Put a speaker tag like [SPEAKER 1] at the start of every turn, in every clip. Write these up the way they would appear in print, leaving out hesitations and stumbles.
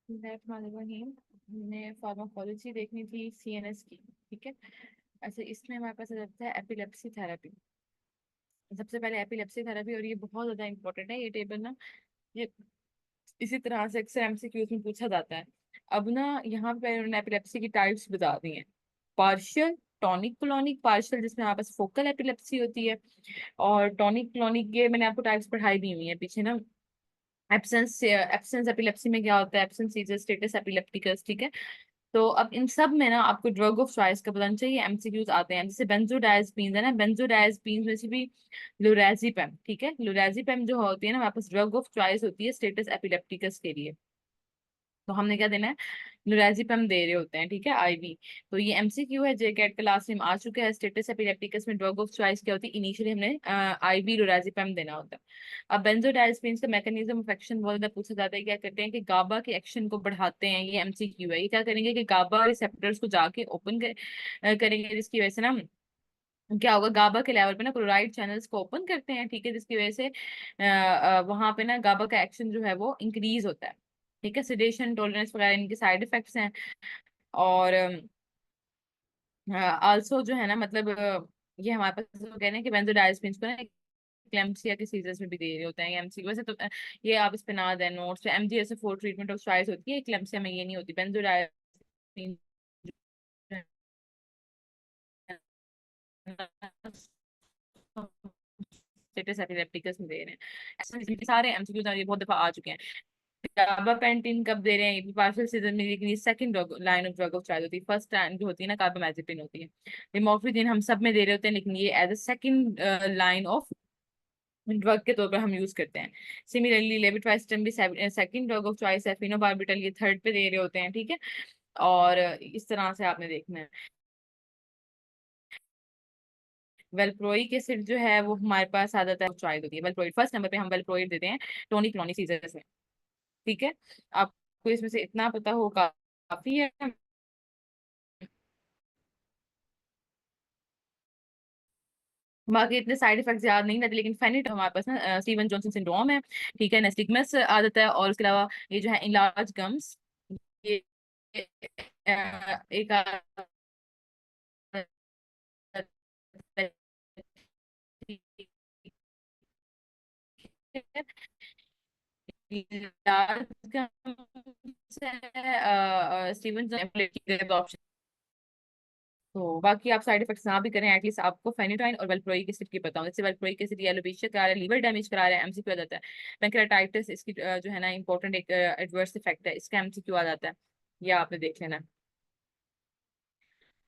[SPEAKER 1] बिस्मिल्लाहिर्रहमानिर्रहीम। हमने फार्माकोलॉजी देखनी थी सीएनएस की। ठीक है। अच्छा, इसमें हमारे पास आ जाता है एपिलेप्सी थेरेपी। सबसे पहले एपिलेप्सी थेरेपी, और ये बहुत ज्यादा इंपॉर्टेंट है ये टेबल ना। ये इसी तरह से अक्सर एमसीक्यूज में पूछा जाता है। अब ना यहाँ पे उन्होंने एपिलेप्सी की टाइप्स बता दी हैं। Partial, tonic clonic. पार्शियल जिसमें हमारे पास फोकल एपिलेप्सी होती है, और टॉनिक क्लॉनिक ये मैंने आपको टाइप्स पढ़ाई भी हुई है पीछे ना। एब्सेंस एपिलेप्सी में क्या होता है, एब्सेंस सीजर, स्टेटस एपिलेप्टिकस। ठीक है। तो अब इन सब में ना आपको ड्रग ऑफ चॉइस का पता नहीं चाहिए, एमसीक्यूज आते हैं। जैसे बेंजोडायजेपिन है ना, बेंजोडायजेपिन में से भी लोराजिपम। ठीक है, लोराजिपम जो होती है ना, हमारे पास ड्रग ऑफ चॉइस होती है स्टेटस एपिलेप्टिकस के लिए। तो हमने क्या देना है, लोराजिपम दे रहे होते हैं। ठीक है, आईवी। तो ये एमसीक्यू है, जेकेट क्लास में आ चुका है। स्टेटस एपिलेप्टिकस में ड्रग ऑफ चॉइस क्या होती है, इनिशियली हमने आईवी लोराजिपम देना होता है। अब बेंजोडायजेपिन का मैकेनिज्म ऑफ एक्शन बहुत ज्यादा पूछा जाता है। क्या करते हैं कि गाबा के एक्शन को बढ़ाते हैं, ये एमसीक्यू है। ये क्या करेंगे कि गाबा रिसेप्टर्स को जाके ओपन करेंगे, जिसकी वजह से ना क्या होगा, गाबा के लेवल पे ना क्लोराइड चैनल्स को ओपन करते हैं। ठीक है, जिसकी वजह से वहां पे ना गाबा का एक्शन जो है वो इंक्रीज होता है। ठीक है, सिडेशन, टॉलरेंस वगैरह इनके साइड इफेक्ट्स हैं। और आल्सो जो है ना, मतलब ये हमारे पास वो कह रहे हैं कि बेंजोडाइजेपिन्स को ना क्लेम्सिया के सीजर्स में भी दे रहे होते हैं एमसी। वैसे तो ये आप इस पे ना दें notes. MGS four treatment of choice होती है, क्लेम्सिया में ये नहीं होती। बेंजोडाइजेपिन स्टेटस एपिलेप्टिकस में दे रहे हैं। ऐसे सारे एमसीक्यूज ये बहुत दफा आ चुके हैं। कार्बापेंटिन कब दे रहे हैं, ये भी पार्शियल सीजन में, लेकिन ये second line of drug of choice होती है। फर्स्ट लाइन जो होती है ना, कार्बामेजिपिन होती है। लिमोफ्रिजिन हम सब में दे रहे होते हैं, लेकिन ये as a second line of drug के तौर पर हम यूज करते हैं। सिमिलरली लेविट्राइस्टम भी सेकंड ड्रग ऑफ चॉइस है। फिनोबार्बिटल ये थर्ड पे दे रहे होते हैं। ठीक है। और इस तरह से आपने देखना है। वेलप्रोइक एसिड जो है वो हमारे पास आ जाता है, चॉइस होती है वेलप्रोइड। फर्स्ट नंबर पे हम वेलप्रोइड देते हैं टोनिक क्लोनिक सीजर्स में। ठीक है, आपको इसमें से इतना पता हो काफी है। बाकी इतने साइड इफेक्ट्स याद नहीं रहते, लेकिन फेनिट हमारे पास ना स्टीवन जॉनसन सिंड्रोम है। ठीक है, नेस्टिगमस आ जाता है, और उसके अलावा ये जो है इनलार्ज गम्स, ये एक स्टीवन ऑप्शन। तो बाकी आप साइड इफेक्ट्स ना भी करें, एटलीस्ट आपको फेनिटाइन और वेलप्रोइक एसिड की पता हो। जैसे वेलप्रोइक एसिड ये एलोपेशिया करा रहा है, लीवर डैमेज करा रहा है, एमसीक्यू आ जाता है। पैंक्रेटाइटिस इसकी जो है ना इंपॉर्टेंट एक एडवर्स इफेक्ट है, इसका एमसीक्यू आ जाता है। ये आपने देख लेना।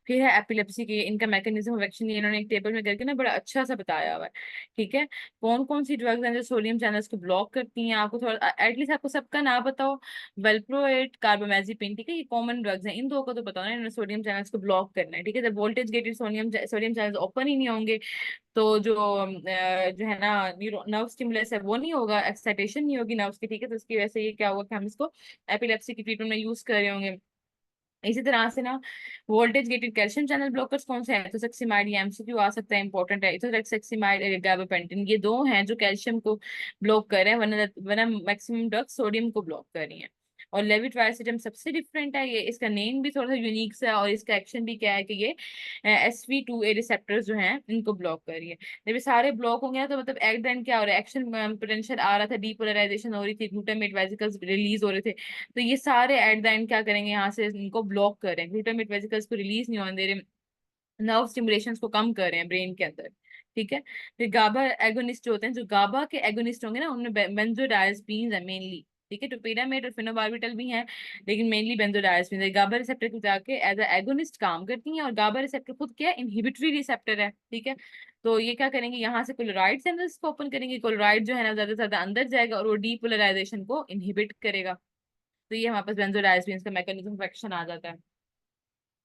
[SPEAKER 1] फिर है एपिलेप्सी की, इनका मैकेनिज्म ऑफ एक्शन ये इन्होंने एक टेबल में करके ना बड़ा अच्छा सा बताया हुआ है। ठीक है, कौन कौन सी ड्रग्स हैं जो सोडियम चैनल्स को ब्लॉक करती हैं, आपको थोड़ा एटलीस्ट आपको सबका ना पता हो। वेलप्रोएट, कार्बामेजिपिन, ठीक है, ये कॉमन ड्रग्स हैं। इन दो को तो पता होना, इन्होंने सोडियम चैनल्स को ब्लॉक करना है। ठीक है, जब voltage gated sodium sodium channels open ही नहीं होंगे, तो जो है ना नर्व स्टिमुलस है वो नहीं होगा, एक्साइटेशन नहीं होगी नर्व्स की। ठीक है, तो उसकी वजह से ये क्या होगा कि हम इसको एपिलेप्सी की ट्रीटमेंट में यूज कर रहे होंगे। इसी तरह से ना voltage gated calcium channel blockers कौन से हैं, इथोसेक्सिमाइड, ये एमसीक्यू आ सकता है, इंपॉर्टेंट है। इथोसेक्सिमाइड, गाबापेंटिन, ये दो हैं जो कैल्शियम को ब्लॉक कर रहे हैं, वरना मैक्सिमम ड्रग्स सोडियम को ब्लॉक कर रही हैं। और लेविट्राइसिटम सबसे डिफरेंट है, ये इसका नेम भी थोड़ा सा यूनिक सा है, और इसका एक्शन भी क्या है कि ये SV2A रिसेप्टर्स जो हैं इनको ब्लॉक कर रही है। जब ये सारे ब्लॉक होंगे ना, तो मतलब एट द एंड क्या हो रहा है, एक्शन पोटेंशियल आ रहा था, डीपोलराइजेशन हो रही थी, ग्लूटामेट वेसिकल्स रिलीज हो रहे थे। तो ये सारे एट द एंड क्या करेंगे, यहाँ से इनको ब्लॉक कर रहे हैं, ग्लूटामेट वेसिकल्स को रिलीज नहीं होने दे रहे, नर्व स्टिमुलेशन को कम कर रहे हैं ब्रेन के अंदर। ठीक है, फिर गाबा एगोनिस्ट जो होते हैं, जो गाबा के एगोनिस्ट होंगे ना, उनमें बेंजोडायजेपिन्स है मेनली। ठीक है, टोपिरामेट और फिनोबार्बिटल भी हैं, लेकिन मेनली बेंजोडायजेपिन्स है। गाबा रिसेप्टर को जाके एज अ एगोनिस्ट काम करती हैं, और गाबा रिसेप्टर खुद क्या है, इनहिबिटरी रिसेप्टर है। ठीक है, तो ये क्या करेंगे, यहाँ से क्लोराइड चैनल्स को ओपन करेंगे, क्लोराइड जो है ना ज्यादा से ज्यादा अंदर जाएगा, और वो डीपोलराइजेशन को इनहिबिट करेगा। तो ये हमारे पास बेंजोडायजेपिन्स का मैकेनिज्म ऑफ एक्शन आ जाता है।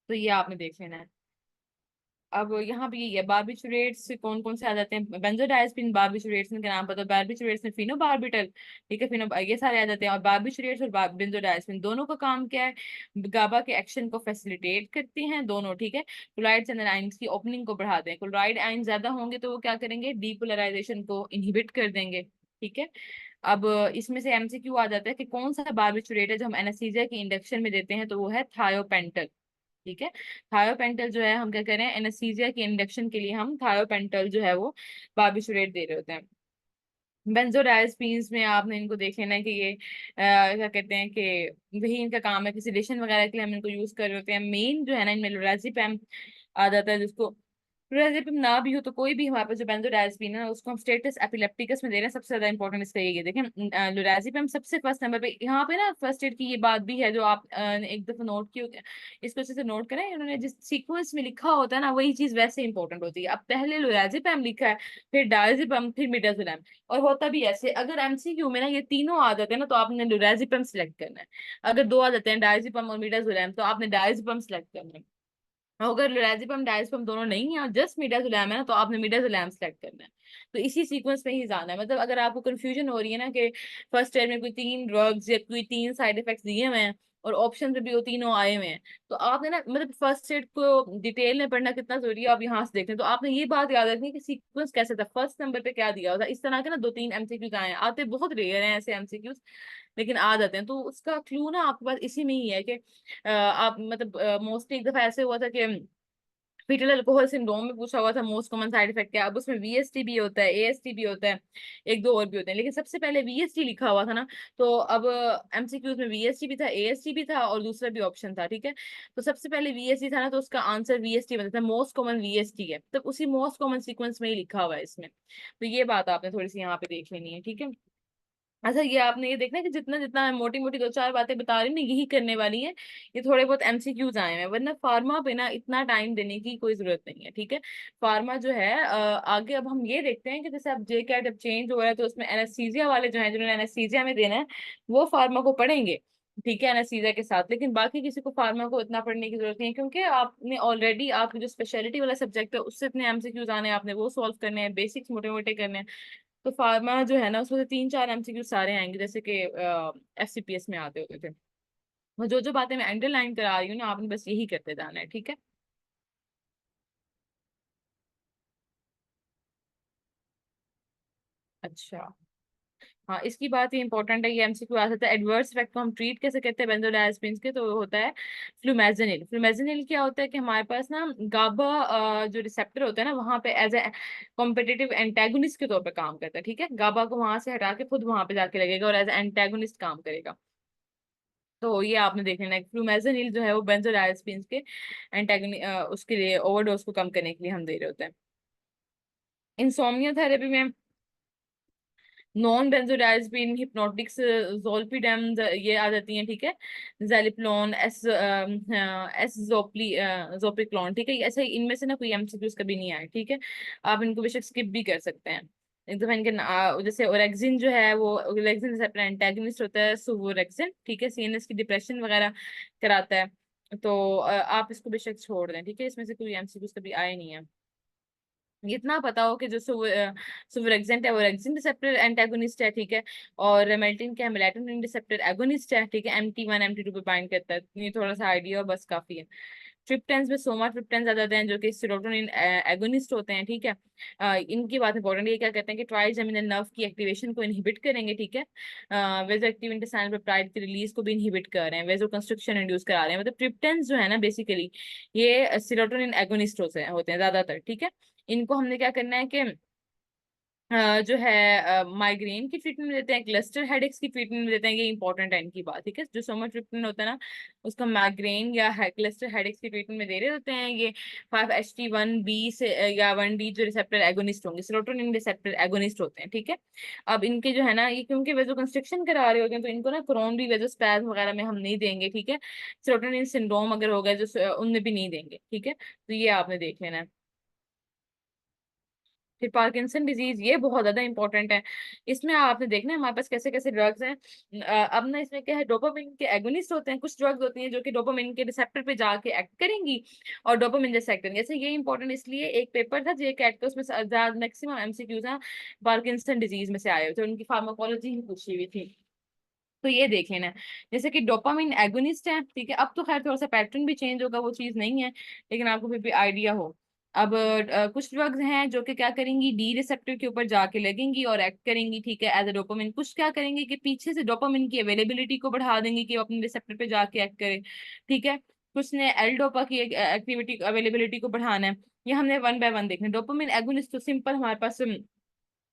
[SPEAKER 1] तो ये आपने देख लेना है। अब यहाँ पे ये बारबिचुरेट्स कौन कौन से आ जाते हैं, बेंजोडाइजेपिन, बारबिचुरेट्स इनके नाम पता, बारबिचुरेट्स में फिनोबार्बिटल। ठीक है, फिनो ये सारे आ जाते हैं। और बारबिचुरेट्स और बेंजोडाइजेपिन दोनों का काम क्या है, गाबा के एक्शन को फैसिलिटेट करती हैं दोनों। ठीक है, क्लोराइड चैनल आयंस की ओपनिंग को बढ़ाते हैं। क्लोराइड आयन ज्यादा होंगे तो वो क्या करेंगे, डीपोलराइजेशन को इनहिबिट कर देंगे। ठीक है, अब इसमें से एमसीक्यू आ जाता है कि कौन सा बार्बिट्यूरेट है जो हम एनेस्थीसिया के इंडक्शन में देते हैं, तो वो है थायोपेंटल। ठीक है, थायोपेंटल जो है हम क्या करें, एनेस्थीसिया के इंडक्शन के लिए हम थायोपेंटल जो है वो बार्बिट्यूरेट दे रहे होते हैं। बेंजोडाइazepines में आपने इनको देख लेना है कि ये क्या कहते हैं कि वही इनका काम है कि सिडेशन वगैरह के लिए हम इनको यूज कर रहे होते हैं। मेन जो है ना इनमें लोराज़ेपैम आ जाता है, जिसको लोराज़ेपैम ना भी हो तो कोई भी हमारे पास जो बेंजोडाइazepine है उसको हम स्टेटस एपिलेप्टिकस में दे रहे हैं। सबसे ज्यादा इंपॉर्टेंट इसका ये देखें, लोराज़ेपैम सबसे फर्स्ट नंबर पे यहाँ पे ना फर्स्ट एड की ये बात भी है जो आप एक दफा नोट की होगी, इसको अच्छे से नोट करें। उन्होंने जिस सीक्वेंस में लिखा होता है ना वही चीज वैसे इंपॉर्टेंट होती है। अब पहले लोराज़ेपैम लिखा है, फिर डायज़ेपम, फिर मिडाज़ोलैम। और होता भी ऐसे, अगर एमसीक्यू में ना ये तीनों आ जाते हैं ना तो आपने लोराज़ेपम सिलेक्ट करना है। अगर दो आ जाते हैं डायज़ेपम और मिडाज़ोलैम तो आपने डायज़ेपम सिलेक्ट करना है। और अगर लोराज़ेपम डायज़ेपम दोनों नहीं है और जस्ट मिडाज़ोलैम है ना तो आपने मिडाज़ोलैम सेलेक्ट करना है। तो इसी सीक्वेंस में ही जाना है। मतलब अगर आपको कंफ्यूजन हो रही है ना कि फर्स्ट ईयर में कोई तीन ड्रग्स या कोई तीन साइड इफेक्ट्स दिए हुए हैं और ऑप्शन पे भी वो तीनों आए हुए हैं, तो आपने ना मतलब फर्स्ट एड को डिटेल में पढ़ना कितना जरूरी है आप यहाँ से देख लें। तो आपने ये बात याद रखनी है कि सीक्वेंस कैसे था, फर्स्ट नंबर पे क्या दिया होता है। इस तरह के ना दो तीन एमसीक्यूज आए हैं, आते बहुत रेयर हैं ऐसे एमसीक्यूज, लेकिन आ जाते हैं। तो उसका क्लू ना आपके पास इसी में ही है कि आप मतलब मोस्टली एक दफा ऐसे हुआ था कि फीटल अल्कोहल सिंड्रोम में पूछा हुआ था मोस्ट कॉमन साइड इफेक्ट क्या है। अब उसमें वीएसटी भी होता है, एएसटी भी होता है, एक दो और भी होते हैं, लेकिन सबसे पहले वीएसटी लिखा हुआ था ना। तो अब एमसीक्यूज में वीएसटी भी था, एएसटी भी था और दूसरा भी ऑप्शन था। ठीक है, तो सबसे पहले वीएसटी था ना तो उसका आंसर वीएसटी बनता था, मोस्ट कॉमन वीएसटी है, तो उसी मोस्ट कॉमन सीक्वेंस में ही लिखा हुआ है इसमें। तो ये बात आपने थोड़ी सी यहाँ पे देख लेनी है। ठीक है, अच्छा ये आपने ये देखना है कि जितना जितना मोटी मोटी दो चार बातें बता रही हूँ ना यही करने वाली है। ये थोड़े बहुत एमसीक्यूज आए हैं, वरना फार्मा पे ना इतना टाइम देने की कोई जरूरत नहीं है। ठीक है, फार्मा जो है आगे अब हम ये देखते हैं कि जैसे अब जे कैट अब चेंज हो रहा है तो उसमें एनेस्थीसिया वाले जो हैं जिन्होंने एनेस्थीसिया में देना है वो फार्मा को पढ़ेंगे। ठीक है, एनेस्थीसिया के साथ, लेकिन बाकी किसी को फार्मा को इतना पढ़ने की जरूरत नहीं है क्योंकि आपने ऑलरेडी आपकी जो स्पेशलिटी वाला सब्जेक्ट है उससे इतने एमसीक्यूज आने हैं, आपने वो सॉल्व करने हैं, बेसिक्स मोटे मोटे करने हैं। तो फार्मा जो है ना उसमें से तीन चार एमसीक्यू सारे आएंगे जैसे कि एफसीपीएस में आते होते थे। वो जो जो बातें मैं अंडरलाइन करा रही हूँ ना आपने बस यही करते जाना है। ठीक है, अच्छा हाँ इसकी बात ये इंपॉर्टेंट है, ये एमसीक्यू आ सकता है। एडवर्स इफेक्ट को हम ट्रीट कैसे करते हैं बेंजोडाइazepines के, तो वो होता है फ्लूमेज़ानिल। फ्लूमेज़ानिल क्या होता है कि हमारे पास ना गाबा जो रिसेप्टर होता है ना वहाँ पे एज ए कॉम्पिटिटिव एंटेगोनिस्ट के तौर पे काम करता है। ठीक है, गाबा को वहां से हटा के खुद वहां पे जाके लगेगा और एज एंटेगोनिस्ट काम करेगा। तो ये आपने देख लेना है फ्लूमेज़ानिल जो है वो बेंजोडाइazepines के एंटागनी उसके लिए ओवरडोज को कम करने के लिए हम दे रहे होते हैं। इंसोम्निया थेरेपी में नॉन बेंजोडाइazepine हिप्नोटिक्स जोल्पिडेम ये आ जाती हैं। ठीक है, जेलिप्लोन एस जोप्रिक्लोन। ठीक है, ऐसे इनमें से ना कोई एमसीक्यूज कभी नहीं आए। ठीक है, आप इनको बेशक स्किप भी कर सकते हैं। एक दफा इनके जैसे ओरेक्सिन जो है वो ओरेक्सिन रिसेप्टर एंटागनिस्ट होता है सुवोरेक्सिन। ठीक है, सीएनएस की डिप्रेशन वगैरह कराता है। तो आप इसको बेशक छोड़ दें। ठीक है, इसमें से कोई एमसीक्यूज कभी आए नहीं है। इतना पता हो कि जो सुवरेक्सेंट है वो रेक्सिन रिसेप्टर एंटागोनिस्ट है। ठीक है, और रेमेल्टिन क्या है, मेलेटोनिन रिसेप्टर एगोनिस्ट है। ठीक है, MT1 MT2 पे बाइंड करता है। ये थोड़ा सा आइडिया और बस काफी है। ट्रिप्टेंस में सोमा ट्रिप्टेंस आ जाते हैं जो कि सेरोटोनिन एगोनिस्ट होते हैं। ठीक है, इनकी बात इंपॉर्टेंट है, ये क्या कहते हैं कि ट्राइजेमिनल नर्व की एक्टिवेशन को इनहिबिट करेंगे। ठीक है, वेजो एक्टिव इंटेस्टाइनल पेप्टाइड की रिलीज को भी इनहिबिट कर रहे हैं, वेजो कंस्ट्रक्शन इंड्यूस करा रहे हैं। मतलब ट्रिप्टेंस जो है ना बेसिकली ये सेरोटोनिन एगोनिस्ट होते हैं ज्यादातर। ठीक है, इनको हमने क्या करना है कि जो है माइग्रेन की ट्रीटमेंट में देते हैं, क्लस्टर हेडेक्स की ट्रीटमेंट में देते हैं। ये इंपॉर्टेंट है इनकी बात। ठीक है, जो सोमा ट्रिप्टन होता है ना उसका माइग्रेन या क्लस्टर हेडेक्स की ट्रीटमेंट में दे रहे होते हैं। ये 5-HT1B से या 1D जो रिसेप्टर एगोनिस्ट होंगे, सेरोटोनिन रिसेप्टर एगोनिस्ट होते हैं। ठीक है, अब इनके जो है ना ये क्योंकि वेजो कंस्ट्रक्शन करा रहे होते हैं तो इनको ना कोरोनरी वेजोस्पैज्म वगैरह में हम नहीं देंगे। ठीक है, सेरोटोनिन सिंड्रोम अगर होगा जो उनमें भी नहीं देंगे। ठीक है, तो ये आपने देख लेना है। फिर पार्किंसन डिजीज ये बहुत ज्यादा इंपॉर्टेंट है। इसमें आपने देखना है हमारे पास कैसे कैसे ड्रग्स हैं। अब ना इसमें क्या है, डोपामिन के एगोनिस्ट होते हैं, कुछ ड्रग्स होती हैं जो कि डोपामिन के रिसेप्टर पे जाके एक्ट करेंगी और डोपामिन जैसे एक्ट करेंगे। जैसे ये इंपॉर्टेंट इसलिए एक पेपर था जे कैट का, उसमें मैक्सिमम एमसीक्यूज ना पार्किंसन डिजीज में से आए हुए थे, उनकी फार्माकोलॉजी ही पूछी हुई थी। तो ये देख लेना है, जैसे कि डोपामिन एगोनिस्ट है। ठीक है, अब तो खैर थोड़ा सा पैटर्न भी चेंज होगा, वो चीज नहीं है, लेकिन आपको फिर भी आइडिया हो। अब कुछ ड्रग्स हैं जो कि क्या करेंगी, डी रिसेप्टर के ऊपर जाके लगेंगी और एक्ट करेंगी, ठीक है, एज अ डोपामिन। कुछ क्या करेंगे कि पीछे से डोपामिन की अवेलेबिलिटी को बढ़ा देंगे कि वो अपने रिसेप्टर पे जाके एक्ट करे, ठीक है। कुछ ने एल डोपा की एक्टिविटी अवेलेबिलिटी को बढ़ाना है। ये हमने वन बाय वन देखना है। डोपामिन एगोनिस्ट तो सिंपल हमारे पास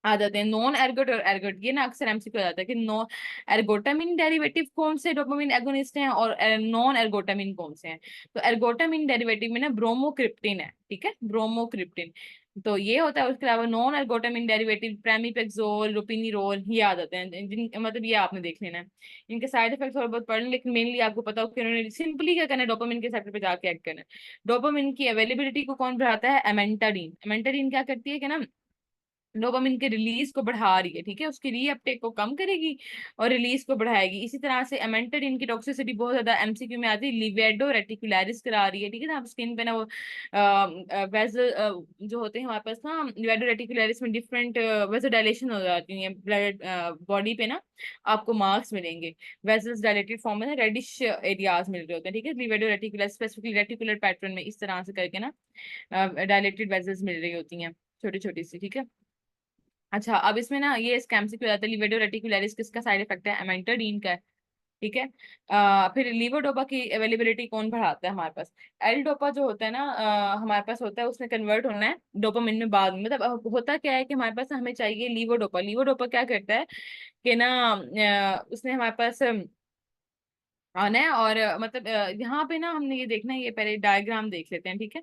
[SPEAKER 1] आ जाते हैं, नॉन एर्गोट और एर्गोट। ये ना अक्सर एमसीक्यू आ जाता है कि नो एर्गोटामिन डेरिवेटिव कौन से डोपामिन एगोनिस्ट हैं और नॉन एर्गोटामिन कौन से हैं। तो एर्गोटामिन डेरिवेटिव में ना ब्रोमोक्रिप्टिन है, ठीक है, ब्रोमोक्रिप्टिन। तो ये होता है। उसके अलावा नॉन एर्गोटामिन डेरिवेटिव प्रामिपेक्सोल, रुपिनिरोल, ये आ जाते हैं। जिन मतलब ये आपने देख लेना है। इनके साइड इफेक्ट्स थोड़ा बहुत पढ़ लें, लेकिन मेनली आपको पता हो कि उन्होंने सिंपली क्या करना है, डोपामिन के सेक्टर पे जाके एक्ट करना है। डोपामिन की अवेलेबिलिटी को कौन बढ़ाता है, एमेंटाडीन। एमेंटाडीन क्या करती है कि ना डोपामिन के रिलीज को बढ़ा रही है, ठीक है, उसकी रीअपटेक को कम करेगी और रिलीज को बढ़ाएगी। इसी तरह से एमेंटेडिन की टॉक्सिसिटी बहुत ज्यादा एमसीक्यू में आती है, लिवेडो रेटिकुलरिस करा रही है, ठीक है ना। आप स्किन पे ना वो वेजल जो होते हैं हमारे पास ना, लिवेडो रेटिकुलरिस में डिफरेंट वेजल डायलेशन हो जाती है ब्लड बॉडी पे ना, आपको मार्क्स मिलेंगे वेजल्स डायलेटेड फॉर्म में ना, रेडिश एरियाज मिल रहे होते हैं, ठीक है, लिवेडो रेटिकुलर स्पेसिफिकली रेटिकुलर पैटर्न में इस तरह से करके ना डायलेटेड वेजल्स मिल रही होती हैं, छोटी छोटी सी, ठीक है। अच्छा, अब इसमें ना ये स्कैम से क्या होता है, लिवेडो रेटिकुलरिस किसका साइड इफेक्ट है, एमेंटाडीन का है, ठीक है। फिर लीवोडोपा की अवेलेबिलिटी कौन बढ़ाता है हमारे पास, एल डोपा जो होता है ना, हमारे पास होता है, उसने कन्वर्ट होना है डोपामिन में बाद में। मतलब होता क्या है कि हमारे पास हमें चाहिए लीवोडोपा। लीवोडोपा क्या करता है कि ना उसने हमारे पास आना है और मतलब यहाँ पे ना हमने ये देखना है, ये पहले डायग्राम देख लेते हैं, ठीक है,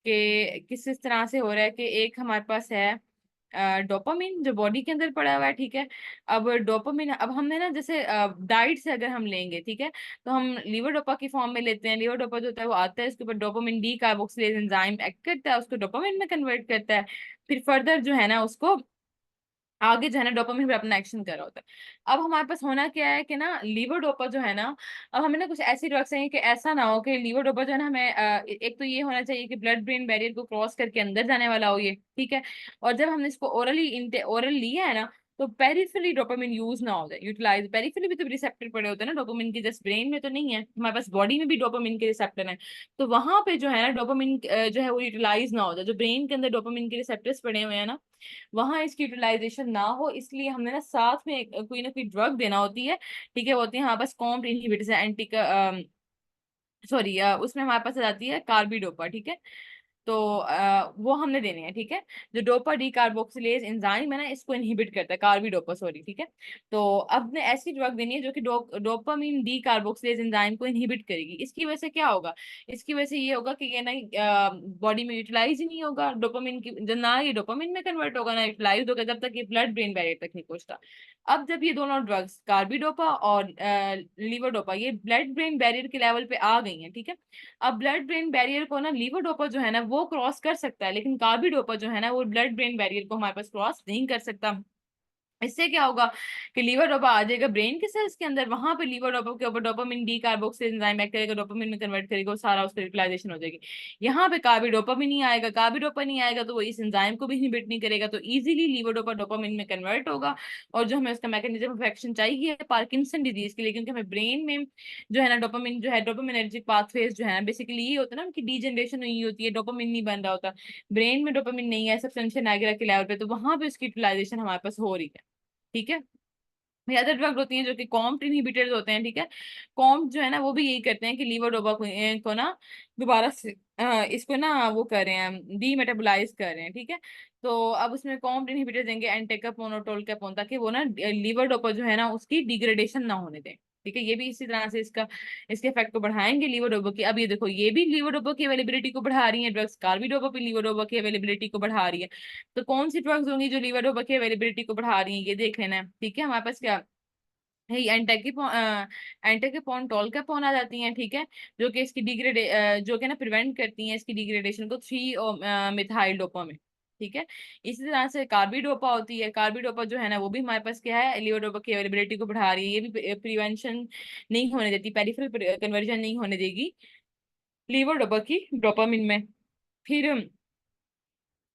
[SPEAKER 1] कि किस तरह से हो रहा है। कि एक हमारे पास है डोपामिन जो बॉडी के अंदर पड़ा हुआ है, ठीक है। अब डोपामिन, अब हमने ना जैसे डाइट से अगर हम लेंगे, ठीक है, तो हम लीवर डोपा की फॉर्म में लेते हैं। लीवर डोपा जो होता है वो आता है, इसके ऊपर dopamine D carboxylase enzyme act करता है, उसको डोपामिन में कन्वर्ट करता है। फिर फर्दर जो है ना उसको आगे जो है ना डोपामिन पे अपना एक्शन कर रहा होता है। अब हमारे पास होना क्या है कि ना लीवर डोपा जो है ना, अब हमें ना कुछ ऐसी ड्रग्स चाहिए कि ऐसा ना हो कि लीवर डोपा जो है ना हमें एक तो ये होना चाहिए कि ब्लड ब्रेन बैरियर को क्रॉस करके अंदर जाने वाला हो ये, ठीक है। और जब हमने इसको ओरल लिया है ना, तो पेरिफेरली डोपामिन यूज ना हो जाए, यूटिलाइज। पेरिफेरली भी तो रिसेप्टर पड़े होते हैं ना डोपामिन के, जस्ट ब्रेन में तो नहीं है, हमारे पास बॉडी में भी डोपामिन के रिसेप्टर हैं। तो वहां पे जो है ना डोपामिन जो है वो यूटिलाइज ना हो जाए, जो ब्रेन के अंदर डोपामिन के रिसेप्टर्स पड़े हुए हैं ना, वहां इसकी यूटिलाइजेशन ना हो, इसलिए हमने ना साथ में कोई ना कोई ड्रग देना होती है, ठीक है। वो होती है हमारे पास कॉम्प इनहिबिटर्स है, एंटी सॉरी उसमें हमारे पास आ जाती है कार्बिडोपा, ठीक है। तो वो हमने देने हैं, ठीक है। जो डोपा डी कार्बोक्सिलेज एंजाइम है ना, इसको इनहिबिट करता है, कार्बिडोपा सॉरी, ठीक है। तो अब ने ऐसी ड्रग देनी है जो कि डोपामिन डी कार्बोक्सिलेज एंजाइम को इनहिबिट करेगी। इसकी वजह से क्या होगा, इसकी वजह से ये होगा कि ये ना बॉडी में यूटिलाइज ही नहीं होगा डोपामिन की, जब ना ये डोपामिन में कन्वर्ट होगा ना यूटिलाइज होगा, जब तक ये ब्लड ब्रेन बैरियर तक नहीं पहुंचता। अब जब ये दोनों ड्रग्स कार्बिडोपा और लीवोडोपा ये ब्लड ब्रेन बैरियर के लेवल पे आ गई हैं, ठीक है। अब ब्लड ब्रेन बैरियर को ना लीवोडोपा जो है ना वो क्रॉस कर सकता है, लेकिन कार्बिडोपा जो है ना वो ब्लड ब्रेन बैरियर को हमारे पास क्रॉस नहीं कर सकता। इससे क्या होगा कि लीवर डोपा आ जाएगा ब्रेन के सेल्स के अंदर, वहां पे लीवर डोपा के ऊपर dopamine D carboxylase enzyme act करेगा, डोपामिन में कन्वर्ट करेगा, वो सारा उसका यूटिलाइजेशन हो जाएगी। यहाँ पे कार्बिडोपा भी नहीं आएगा, कार्बिडोपा नहीं आएगा तो वो इस एंजाइम को भी इनहिबिट नहीं करेगा, तो इजीली लीवर डोपा डोपामिन में कन्वर्ट होगा। और जो हमें उसका मैकेनिज्म ऑफ एक्शन चाहिए पार्किंसन डिजीज के लिए, क्योंकि हमें ब्रेन में जो है ना डोपामिन जो है डोपामिनर्जिक पाथवेज जो है ना, बेसिकली ये होता है ना उनकी डीजनरेशन हुई होती है, डोपामिन नहीं बन रहा होता, ब्रेन में डोपामिन नहीं है सब्सटेंशियल नाइग्रा के लेवल पे, तो वहां पे उसकी यूटिलाइजेशन हमारे पास हो रही है, ठीक है। ये अदर ड्रग होती हैं जो कि कॉम्ट इनहिबिटर्स होते हैं, ठीक है। कॉम्ट जो है ना वो भी यही करते हैं कि लीवर डोपा को ना दोबारा से इसको ना वो कर रहे हैं, डीमेटाबोलाइज कर रहे हैं, ठीक है। तो अब उसमें कॉम्ट इनहिबिटर देंगे एंटेकापोन और टोल्कापोन, ताकि वो ना लीवर डोपा जो है ना उसकी डिग्रेडेशन ना होने दें, ठीक है। ये भी इसी तरह से इसके इफेक्ट को बढ़ाएंगे लीवर डोपा की। अब ये देखो ये भी लीवर डोपा की अवेलेबिलिटी को बढ़ा रही है ड्रग्स, कार्बिडोपा भी लीवर डोपा की अवेलेबिलिटी को बढ़ा रही है। तो कौन सी ड्रग्स होंगी जो लीवर डोपा की अवेलेबिलिटी को बढ़ा रही है, ये देख लेना है, ठीक है। हमारे पास क्या है, एंटेकेपॉन टोल्कापोन आ जाती हैं, ठीक है, जो कि इसकी जो कि ना प्रिवेंट करती हैं इसकी डिग्रेडेशन को, थ्री मिथाइल डोपामिन, ठीक है। इसी तरह से कार्बिडोपा होती है, कार्बिडोपा जो है ना वो भी हमारे पास क्या है, लीवोडोपा की अवेलेबिलिटी को बढ़ा रही है, ये भी प्रिवेंशन नहीं होने देती, पेरिफेरल कन्वर्जन नहीं होने देगी लीवोडोपा की डोपामिन में। फिर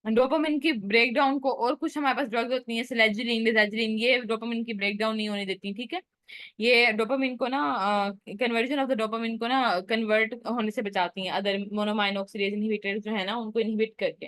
[SPEAKER 1] डोपामिन की ब्रेकडाउन को, और कुछ हमारे पास ड्रग्स होती हैं, सिलेजिलिन, लिजाजिलिन, ये डोपामिन की ब्रेकडाउन नहीं होने देती, ठीक है। ये डोपामिन को ना, कन्वर्जन ऑफ द डोपामिन को ना कन्वर्ट होने से बचाती हैं, अदर मोनोमाइन ऑक्सीडेज इनहिबिटर्स जो है ना उनको इनहिबिट करके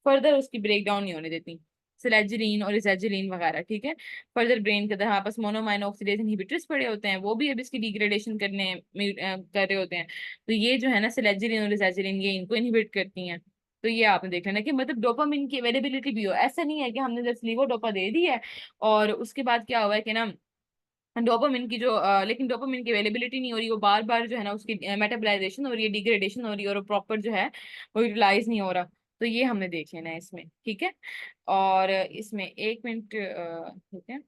[SPEAKER 1] फर्दर उसकी ब्रेकडाउन नहीं होने देती, सिलेजिलिन और इजाजिलिन वगैरह, ठीक है। फर्दर ब्रेन के अंदर हमारे पास मोनोमाइन ऑक्सीडेज इनहिबिटर्स पड़े होते हैं, वो भी अब इसकी डिग्रेडेशन कर रहे होते हैं। तो ये जो है ना सिलेजिलिन और इजाजिलिन, ये इनको इनहिबिट करती हैं। तो ये आपने देख लेना कि मतलब डोपामिन की अवेलेबिलिटी भी हो, ऐसा नहीं है कि हमने जस्ट लीवोडोपा दे दी है और उसके बाद क्या हुआ है कि ना डोपामिन की जो लेकिन डोपामिन की अवेलेबिलिटी नहीं हो रही, वो बार बार जो है ना उसकी मेटाबोलाइजेशन हो रही है, डिग्रेडेशन हो रही है, और प्रॉपर जो है वो यूटिलाइज नहीं हो रहा। तो ये हमने देख लेना है इसमें, ठीक है। और इसमें एक मिनट, ठीक है।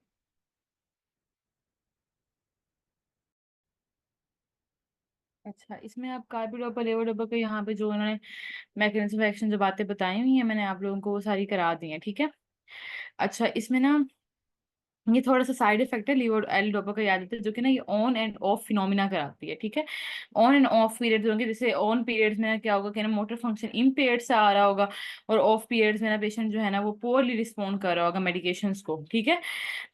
[SPEAKER 1] अच्छा, इसमें आप कार्बिडोपा लेवोडोपा के यहाँ पे जो उन्होंने मैकेनिज्म ऑफ एक्शन जो बातें बताई हुई हैं, मैंने आप लोगों को वो सारी करा दी हैं, ठीक है। अच्छा, इसमें ना ये थोड़ा सा साइड इफेक्ट है लीवर एल डोपा का, याद रखते हैं, जो कि ना ये ऑन एंड ऑफ फिनोमिना कराती है, ठीक है। ऑन एंड ऑफ पीरियड्स होंगे, जैसे ऑन पीरियड्स में ना क्या होगा कि ना मोटर फंक्शन इम्पेयर्ड सा आ रहा होगा, और ऑफ पीरियड्स में ना पेशेंट जो है ना वो पोअरली रिस्पॉन्ड कर रहा होगा मेडिकेशंस को, ठीक है।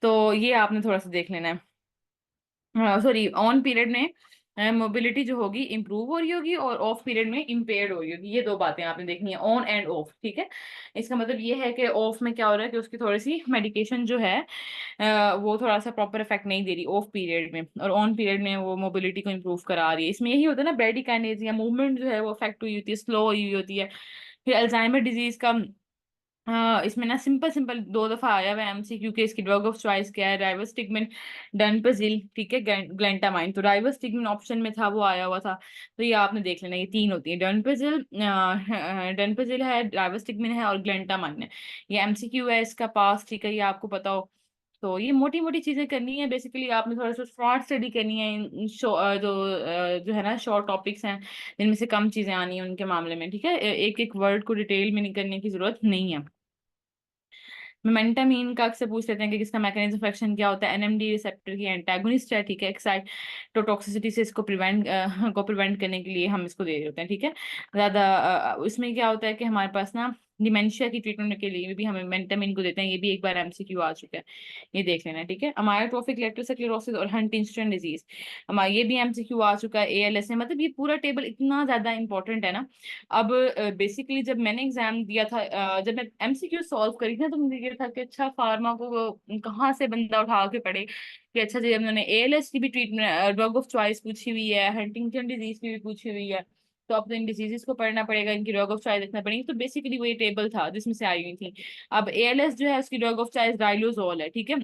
[SPEAKER 1] तो ये आपने थोड़ा सा देख लेना है। सॉरी, ऑन पीरियड में मोबिलिटी जो होगी इंप्रूव हो रही होगी, और ऑफ पीरियड में इम्पेयर्ड हो रही होगी, ये दो बातें आपने देखनी है, ऑन एंड ऑफ, ठीक है। इसका मतलब ये है कि ऑफ में क्या हो रहा है कि उसकी थोड़ी सी मेडिकेशन जो है वो थोड़ा सा प्रॉपर इफेक्ट नहीं दे रही ऑफ पीरियड में, और ऑन पीरियड में वो मोबिलिटी को इम्प्रूव करा रही है। इसमें यही होता है ना, ब्रेडिकाइनेज या मूवमेंट जो है वो इफेक्ट हुई होती है, स्लो हुई होती है। फिर अल्जाइमर डिजीज का इसमें ना सिंपल सिंपल दो दफा आया हुआ है एमसीक्यू के, इसकी ड्रग ऑफ चॉइस क्या है, राइवोस्टिगमिन, डनपजिल, ठीक है, ग्लेंटामाइन। तो राइवोस्टिगमिन ऑप्शन में था, वो आया हुआ था। तो ये आपने देख लेना, ये तीन होती है, डनपजिल, डनपजिल है, राइवोस्टिगमिन है, और ग्लेंटामाइन है। ये एमसीक्यू है इसका पास, ठीक है, ये आपको पता हो। तो ये मोटी मोटी चीजें करनी है, बेसिकली आपने थोड़ा सा शॉर्ट स्टडी करनी है जो है ना शॉर्ट टॉपिक्स हैं, जिनमें से कम चीजें आनी है उनके मामले में, ठीक है। एक एक वर्ड को डिटेल में नहीं करने की जरूरत नहीं है। मोमेंटम का अक्सर पूछ लेते हैं कि किसका मैकेनिज्म ऑफ एक्शन क्या होता है, एनएमडी रिसेप्टर की एंटागोनिस्ट है, ठीक है। एक्साइटोटॉक्सिसिटी से इसको प्रिवेंट करने के लिए हम इसको दे रहे होते हैं, ठीक है। ज्यादा इसमें क्या होता है कि हमारे पास ना डिमेंशिया की ट्रीटमेंट के लिए भी हम मेंटामिन को देते हैं, ये भी एक बार एमसीक्यू आ चुका है, ये देख लेना है, ठीक है। अमायोट्रोफिक लेप्टोस्क्लेरोसिस और हंटिंगटन डिजीज, हमारा ये भी एमसीक्यू आ चुका है, एएलएस में, मतलब ये पूरा टेबल इतना ज्यादा इंपॉर्टेंट है ना। अब बेसिकली जब मैंने एग्जाम दिया था, जब मैं एमसीक्यू सॉल्व करी थी ना, तो मुझे ये था कि अच्छा फार्मा को कहाँ से बंदा उठा के पढ़े, कि अच्छा जी उन्होंने एएलएस की भी ट्रीटमेंट ड्रग ऑफ चॉइस पूछी हुई है, हंटिंगटन डिजीज की भी पूछी हुई है, तो अब तो इन डिजीजेस को पढ़ना पड़ेगा, इनकी ड्रग ऑफ चॉइस देखना पड़ेगी। तो बेसिकली वो ये टेबल था जिसमें से आई हुई थी। अब एएलएस जो है उसकी ड्रग ऑफ चॉइस डाइलोजोल है, ठीक है।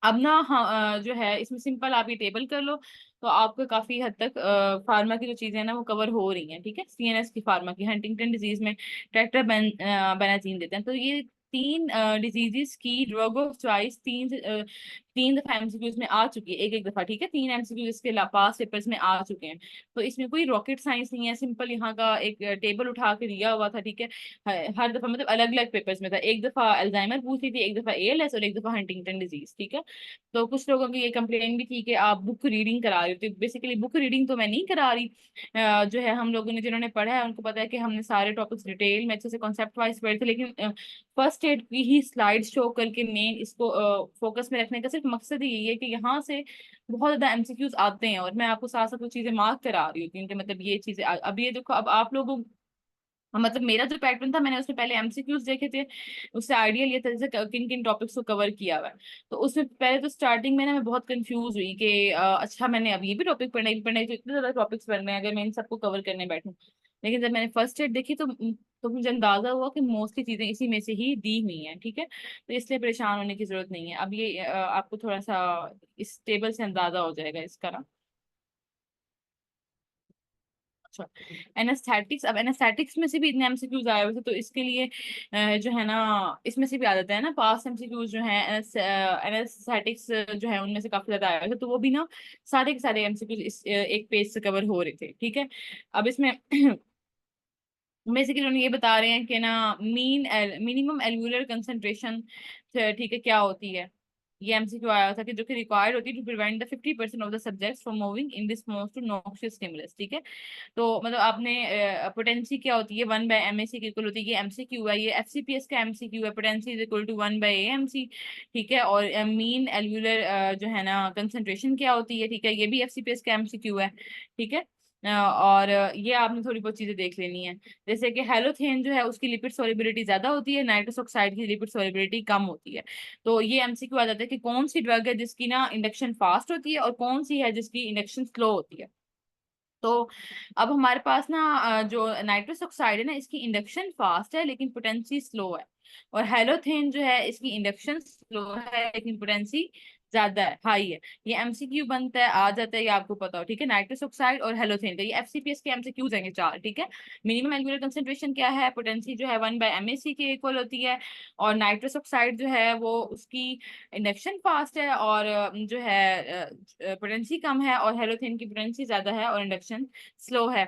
[SPEAKER 1] अब ना हाँ, जो है इसमें सिंपल आप ये टेबल कर लो, तो आपको काफी हद तक फार्मा की जो चीजें हैं ना वो कवर हो रही हैं, ठीक है। सीएनएस की फार्मा की हंटिंगटन डिजीज में बेनाजीन देते हैं। तो ये तीन डिजीजेस की ड्रग ऑफ चॉइस तीन दफा एमसीक्यूज में आ चुकी है, एक एक दफा, ठीक है। तीन एमसीक्यू इसके पास पेपर्स में आ चुके हैं। तो इसमें कोई रॉकेट साइंस नहीं है, सिंपल यहाँ का एक टेबल उठा के दिया हुआ था, ठीक है। हर दफा मतलब अलग अलग पेपर्स में था, एक दफा अल्जाइमर पूछी थी, एक दफा एएलएस, और एक दफा हंटिंगटन डिजीज, ठीक है। तो कुछ लोगों की ये कंप्लेन भी थी कि आप बुक रीडिंग करा रही हो, तो बेसिकली बुक रीडिंग तो मैं नहीं करा रही। जो है हम लोगों ने जिन्होंने पढ़ा है उनको पता है कि हमने सारे टॉपिक्स डिटेल में अच्छे से कॉन्सेप्ट वाइज पढ़े थे, लेकिन फर्स्ट एड की ही स्लाइड शो करके मेन इसको फोकस में रखने का सिर्फ मकसद ही यही है कि यहाँ से बहुत ज्यादा एमसीक्यूज आते हैं, और मैं आपको साथ साथ वो चीजें मार्क करा रही होती हूँ कि मतलब ये चीजें अब ये देखो, अब आप लोगों मतलब मेरा जो पैटर्न था, मैंने उसमें पहले एमसीक्यूज देखे थे, उससे आइडियल ये था जैसे किन किन टॉपिक्स को कवर किया हुआ है। तो उसमें पहले तो स्टार्टिंग में ना मैं बहुत कंफ्यूज हुई कि अच्छा मैंने अब ये भी टॉपिक पढ़ना है, तो इतने ज्यादा टॉपिक्स पढ़ने हैं अगर मैं इन सबको कवर करने बैठूं। लेकिन जब मैंने फर्स्ट एड देखी तो मुझे अंदाजा हुआ कि मोस्टली चीजें इसी में से ही दी हुई हैं, ठीक है। तो इसलिए परेशान होने की जरूरत नहीं है। अब ये आपको थोड़ा सा इस टेबल से अंदाजा हो जाएगा इसका ना। अच्छा, एनेस्थेटिक्स, अब एनेस्थेटिक्स में से भी इतने एमसीक्यूज आए हुए थे, तो इसके लिए जो है ना इसमें से भी आ जाते हैं ना पास एमसीक्यूज जो है, एनेस्थेटिक्स जो है उनमें से काफी ज्यादा आए हुए थे, तो वो भी ना सारे के सारे एमसीक्यूज इस एक पेज से कवर हो रहे थे, ठीक है। अब इसमें बेसिकली उन्हें ये बता रहे हैं कि ना मिनिमम एल्वुलर कंसंट्रेशन, ठीक है, क्या होती है। ये एमसीक्यू आया था कि जो कि रिक्वायर्ड होती है to prevent the 50% of the subjects from moving in response to noxious stimulus, ठीक है। तो मतलब आपने पोटेंसी क्या होती है, 1/MAC की इक्वल होती है, ये एमसीक्यू है, ये एफसीपीएस का एमसीक्यू है, potency is equal to 1/AMC, ठीक है। और मीन एल्वुलर जो है ना कंसंट्रेशन क्या होती है, ठीक है, ये भी एफसीपीएस का एमसीक्यू है, ठीक है। और ये आपने थोड़ी बहुत चीजें देख लेनी है, जैसे कि हेलोथेन जो है उसकी लिपिड सॉल्युबिलिटी ज्यादा होती है, नाइट्रस ऑक्साइड की लिपिड सॉल्युबिलिटी कम होती है। तो ये एमसीक्यू आ जाता है कि कौन सी ड्रग है जिसकी ना इंडक्शन फास्ट होती है और कौन सी है जिसकी इंडक्शन स्लो होती है। तो अब हमारे पास ना जो नाइट्रस ऑक्साइड है ना, इसकी इंडक्शन फास्ट है लेकिन पोटेंसी स्लो है। और हेलोथेन जो है इसकी इंडक्शन स्लो है लेकिन पोटेंसी ज्यादा है, हाई है। ये एमसीक्यू बनता है, आ जाता है, ये आपको पता हो, ठीक है। नाइट्रस ऑक्साइड और हेलोथेन का ये एफसीपीएस के एमसीक्यूज हैं चार, ठीक है। मिनिमम एल्यूलर कंसेंट्रेशन क्या है, पोटेंसी जो है 1/MAC के इक्वल होती है। और नाइट्रस ऑक्साइड जो है वो उसकी इंडक्शन फास्ट है और जो है पोटेंसी कम है, और हेलोथेन की पोटेंसी ज्यादा है और इंडक्शन स्लो है।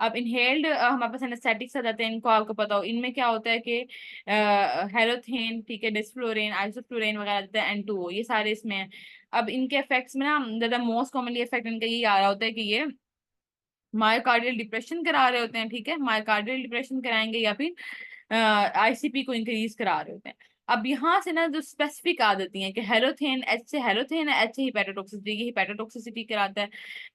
[SPEAKER 1] अब इनहेल्ड हमारे पास एनेस्थेटिक्स आ जाते हैं, इनको आपको पता हो, इनमें क्या होता है कि हेलोथेन, ठीक है, डिस्फ्लोरेन, आइसोफ्लोरेन वगैरह आ जाता है, N2O, ये सारे इसमें हैं। अब इनके इफेक्ट्स में ना ज्यादा मोस्ट कॉमनली इफेक्ट इनका यही आ रहा होता है कि ये मायोकार्डियल डिप्रेशन करा रहे होते हैं, ठीक है, मायोकार्डियल डिप्रेशन कराएंगे या फिर आईसीपी को इंक्रीज करा रहे होते हैं। अब यहाँ से ना जो स्पेसिफिक आदतें हैं कि हेलोथेन, एच से हेलोथेन है, एच से हिपेटोटॉक्सिसिटी, ये हिपेटोटॉक्सिसिटी कराता है।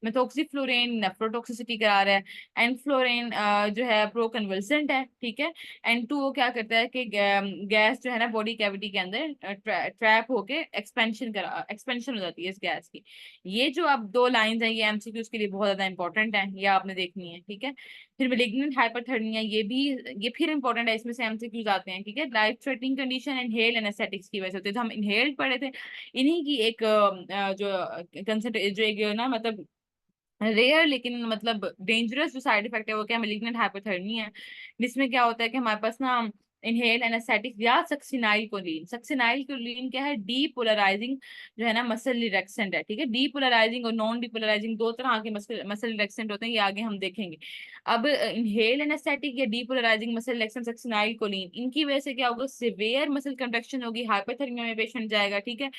[SPEAKER 1] मेथॉक्सीफ्लोरेन नेफ्रोटॉक्सिसिटी करा रहा है। एनफ्लोरेन जो है प्रो कन्वल्सेंट है, ठीक है। N2O क्या करता है कि गैस जो है ना बॉडी कैविटी के अंदर ट्रैप होके एक्सपेंशन हो जाती है इस गैस की। ये जो अब दो लाइंस हैं ये एमसीक्यूज के लिए बहुत ज्यादा इंपॉर्टेंट है, ये आपने देखनी है, ठीक है। फिर मेलिग्नेंट हाइपरथर्मिया, ये फिर इंपॉर्टेंट है, इसमें से एमसीक्यूज आते हैं, ठीक है। Life threatening condition inhale anaesthetics की वजह से होते हैं, तो हम इनहेल्ड पढ़े थे। इन्हीं की एक जो कंसेंट जो एक ना मतलब रेयर लेकिन मतलब डेंजरस जो साइड इफेक्ट है वो क्या, मेलिग्नेंट हाइपोथर्मिया है, जिसमें क्या होता है कि हमारे पास ना इनहेल एनेस्थेटिक या सक्सिनाइल कोलिन, सक्सिनाइल कोलिन क्या है, डीपोलराइजिंग जो है ना मसल रिलैक्सेंट है, ठीक है। डीपोलराइजिंग और नॉन डीपोलराइजिंग दो तरह के मसल मसल रिलैक्सेंट होते हैं, ये आगे हम देखेंगे। अब इनहेल एनेस्थेटिक या depolarising muscle relaxant succinyl choline, इनकी वजह से क्या होगा, सिवियर मसल कंट्रैक्शन होगी, हाइपोथर्मिया में पेशेंट जाएगा, ठीक है।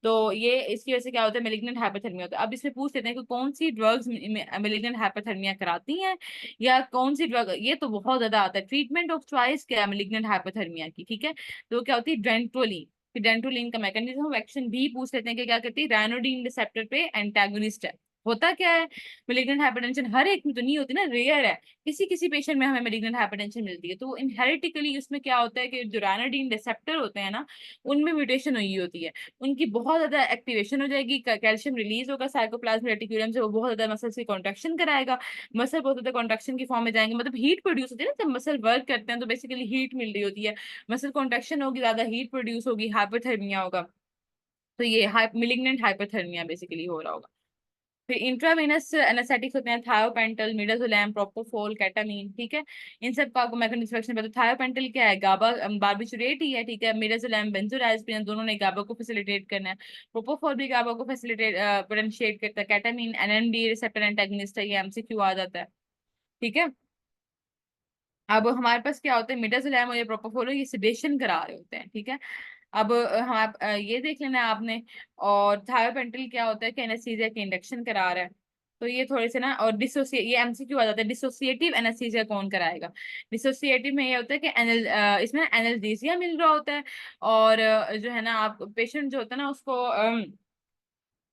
[SPEAKER 1] तो ये इसकी वजह से क्या होता है, मेलिग्नेंट हाइपोथर्मिया होता है। अब इसमें पूछ लेते हैं कि कौन सी ड्रग्स मेलिग्नेंट हाइपोथर्मिया कराती हैं, या कौन सी ड्रग, ये तो बहुत ज्यादा आता है। ट्रीटमेंट ऑफ चॉइस क्या है मेलिग्नेंट हाइपोथर्मिया की, ठीक है। तो क्या होती है, डेंट्रोलिन। डेंट्रोलिन का मैकेनिज्म ऑफ एक्शन भी पूछ लेते हैं कि क्या करती है, रायनोडिन रिसेप्टर पे एंटागोनिस्ट है। होता क्या है, मेलिग्नेंट हाइपरटेंशन हर एक में तो नहीं होती ना, रेयर है, किसी किसी पेशेंट में हमें मेलिग्नेंट हाइपरटेंशन मिलती है। तो इनहेरिटिकली उसमें क्या होता है कि जो रायनोडिन रिसेप्टर होते हैं ना, उनमें म्यूटेशन हुई होती है, उनकी बहुत ज्यादा एक्टिवेशन हो जाएगी, कैल्शियम रिलीज होगा साइकोप्लाज्म रेटिक्यूलम से, वो बहुत ज्यादा मसल की कॉन्ट्रैक्शन कराएगा, मसल बहुत ज्यादा कॉन्ट्रैक्शन की फॉर्म में जाएंगे, मतलब हीट प्रोड्यूस होती है ना, जब मसल वर्क करते हैं तो बेसिकली हीट मिल रही होती है, मसल कॉन्ट्रैक्शन होगी, ज्यादा हीट प्रोड्यूस होगी, हाइपोथर्मिया होगा। तो ये मिलिग्नेंट हाइपोथर्मिया बेसिकली हो रहा होगा। फिर इंट्रावेनस एनेस्थेटिक्स होते हैं, थायोपेंटल, मिडाजोलैम, प्रोपोफोल, केटामीन, ठीक है। इन सब का आपको मैकेनिज्म ऑफ एक्शन पता है। थायोपेंटल क्या है, गाबा बार्बिचुरेट ही है, ठीक है। मिडाजोलैम बेंजोडाइazepine, दोनों ने गाबा को फैसिलिटेट करना है। प्रोपोफोल भी गाबा को फैसिलिटेट पोटेंशिएट करता है। केटामीन एनएमडी रिसेप्टर एंटागनिस्ट है, ये एमसीक्यू आ जाता है, ठीक है। अब हमारे पास क्या होता है, मिडाजोलैम और ये प्रोपोफोल ये सिडेशन करा रहे होते हैं, ठीक है। अब हाँ ये देख लेना है आपने। और थायोपेंटल क्या होता है कि एनेस्थीसिया के इंडक्शन करा रहा है। तो ये थोड़े से ना, और डिसोसिए ये एमसीक्यू आ जाता है, डिसोसिएटिव एनेस्थीसिया कौन कराएगा। डिसोसिएटिव में ये होता है कि इसमें एनाल्जेसिया मिल रहा होता है, और जो है ना आप पेशेंट जो होता है ना उसको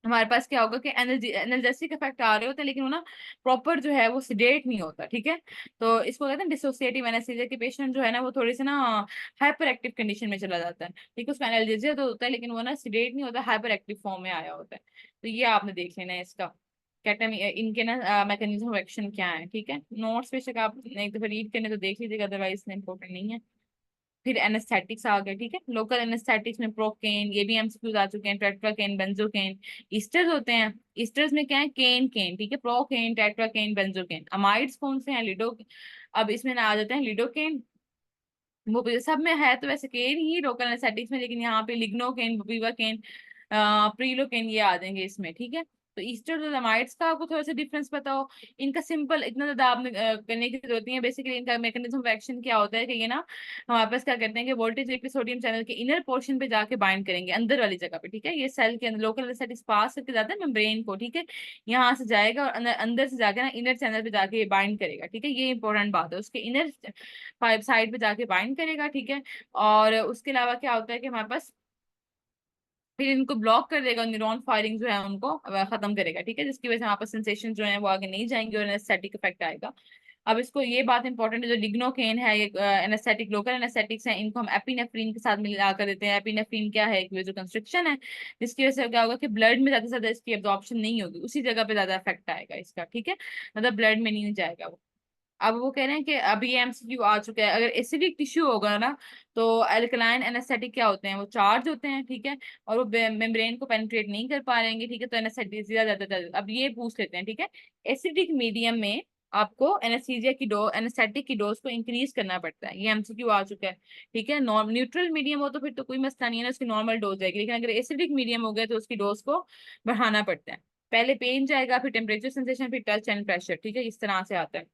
[SPEAKER 1] हमारे पास क्या होगा कि एनर्जेसिक इफेक्ट आ रहे होते हैं, लेकिन वो ना प्रॉपर जो है वो सिडेट नहीं होता, ठीक है। तो इसको कहते हैं डिसोसिएटिव एनेस्थीसिया के पेशेंट जो है ना वो थोड़ी से ना हाइपर एक्टिव कंडीशन में चला जाता है, ठीक है। उसका एनाल्जेसिया तो होता है लेकिन वो ना सिडेट नहीं होता, हाइपर एक्टिव फॉर्म में आया होता है। तो ये आपने देख लेना है इसका कैटमी इनके ना मैकेनिज्म ऑफ एक्शन क्या है, ठीक है। नोट्स बेशक आप एक दफा रीड करने तो देख लीजिएगा, अदरवाइज इंपॉर्टेंट नहीं है। फिर एनेस्थेटिक्स आ गए, ठीक है। लोकल एनेस्थेटिक्स में प्रोकेन, ये भी एमसीक्यूज आ चुके हैं, टेट्राकेन, बेंजोकेन। ईस्टर्स होते हैं, ईस्टर्स में क्या है, केन केन, ठीक है, प्रोकेन, टेट्राकेन, बेंजोकेन। अमाइड्स कौन से हैं, लिडो, अब इसमें ना आ जाते हैं लिडोकेन, वो भी सब में है तो वैसे केन ही लोकल एनेस्थेटिक्स में, लेकिन यहाँ पे लिग्नोकेन, बुपीवाकेन, प्रीलोकेन ये आ जाएंगे इसमें, ठीक है। तो ईस्टरडोलमाइड्स का आपको थोड़ा सा डिफरेंस पता हो। इनका सिंपल इतना ज्यादा आपने करने की जरूरत नहीं है। बेसिकली इनका मैकेनिज्म ऑफ एक्शन क्या होता है कि ये ना हमारे पास क्या करते हैं कि वोल्टेज एक सोडियम चैनल के इनर पोर्शन पे जाके बाइंड करेंगे, अंदर वाली जगह पे, ठीक है। ये सेल के अंदर लोकल एनेस्थेटिक्स पास करके जाता है मेम्ब्रेन को, ठीक है। यहाँ से जाएगा और अंदर अंदर से जाके ना इनर चैनल पे जाके ये बाइंड करेगा, ठीक है। ये इंपॉर्टेंट बात है, उसके इनर फाइव साइड पे जाके बाइंड करेगा, ठीक है। और उसके अलावा क्या होता है कि हमारे पास फिर इनको ब्लॉक कर देगा, न्यूरॉन फायरिंग जो है उनको खत्म करेगा, ठीक है। जिसकी वजह से वहां पर सेंसेशन जो है वो आगे नहीं जाएंगे और एनेस्थेटिक इफेक्ट आएगा। अब इसको ये बात इंपॉर्टेंट है, जो लिग्नोकेन है ये एनेस्थेटिक लोकल एनेस्थेटिक्स है, इनको हम एपिनेफ्रीन के साथ मिला कर देते हैं। एपिनेफ्रीन क्या है, एक वेजो कंस्ट्रिक्शन है, जिसकी वजह से क्या होगा कि ब्लड में ज्यादा से ज्यादा इसकी एब्जॉर्प्शन नहीं होगी, उसी जगह पे ज्यादा इफेक्ट आएगा इसका, ठीक है। मतलब ब्लड में नहीं जाएगा वो। अब वो कह रहे हैं कि अभी ये एमसीक्यू आ चुका है, अगर एसिडिक टिश्यू होगा ना तो अल्कलाइन एनेस्थेटिक क्या होते हैं, वो चार्ज होते हैं, ठीक है। और वो मेम्ब्रेन को पेनिट्रेट नहीं कर पा रहेंगे, ठीक है। तो एनेस्थेटिक ज्यादा अब ये पूछ लेते हैं, ठीक है। एसिडिक मीडियम में आपको एनेस्थीसिया की डोज, एनेस्थेटिक की डोज को इंक्रीज करना पड़ता है, ये एमसीक्यू आ चुका है, ठीक है। न्यूट्रल मीडियम हो तो फिर तो कोई मसला नहीं है ना, उसकी नॉर्मल डोज जाएगी। लेकिन अगर एसिडिक मीडियम हो गया तो उसकी डोज को बढ़ाना पड़ता है। पहले पेन जाएगा, फिर टेम्परेचर सेंसेशन, फिर टच एंड प्रेशर, ठीक है। इस तरह से आता है।